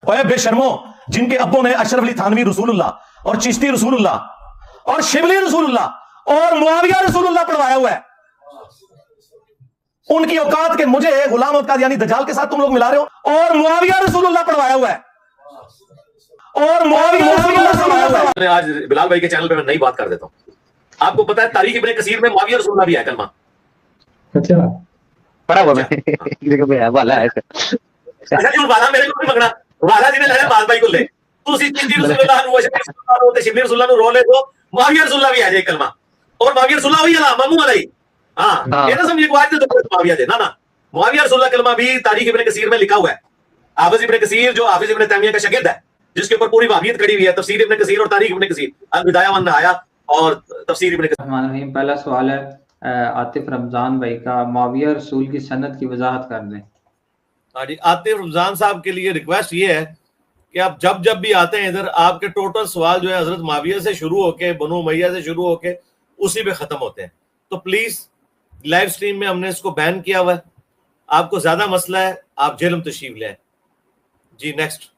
اوے بے شرمو، جن کے ابوں نے اشرف علی تھانوی رسول اللہ اور چشتی رسول اللہ اور شبلی رسول اللہ اور معاویہ رسول اللہ پڑھوایا ہوا ہے، ان کی اوقات کے مجھے غلام احمد قادیانی دجال کے ساتھ تم لوگ ملا رہے ہو، اور معاویہ رسول اللہ پڑھوایا ہوا ہے، اور معاویہ رسول اللہ پڑھوایا ہوا ہے۔ آج بلال بھائی کے چینل پہ میں نئی بات کر دیتا ہوں، آپ کو پتا ہے تاریخ ابن کثیر میں معاویہ رسول اللہ بھی ہے کلمہ؟ اچھا پڑا ہوا میں والا ہے اچھا جی، والا میرے کو نہیں منگنا، والا جی نے لڑے بال بھائی کو لے تو اسی چیزی رسول اللہ نو اشرف رسول اللہ نو تے شبلی رسول اللہ نو رو لے تو معاویہ رسول اللہ بھی آ جائے کلمہ، اور معاویہ رسول اللہ ہوئی ہے مامو علیہ، ہاں یہ نہ سمجھے کو آج تو معاویہ دے، نا معاویہ رسول اللہ کلمہ بھی تاریخ ابن کثیر میں لکھا ہوا ہے۔ حافظ ابن کثیر جو حافظ ابن تیمیہ کا شاگرد ہے، جس کے اوپر پوری وہابیت کھڑی ہوئی ہے، تفسیر ابن کثیر اور تاریخ ابن کثیر، البدایہ والنہایہ اور تفسیر ابن کثیر۔ الرحمن الرحیم، پہلا سوال ہے عاطف رمضان بھائی کا، معاویہ رسول کی سند کی وضاحت کر دیں۔ ہاں جی، عاطف رمضان صاحب کے لیے ریکویسٹ یہ ہے کہ آپ جب بھی آتے ہیں ادھر، آپ کے ٹوٹل سوال جو ہے حضرت معاویہ سے شروع ہو کے بنو امیہ سے شروع ہو کے اسی پہ ختم ہوتے ہیں، تو پلیز لائیو سٹریم میں ہم نے اس کو بین کیا ہوا ہے، آپ کو زیادہ مسئلہ ہے آپ جہلم تشریف لیں۔ جی نیکسٹ۔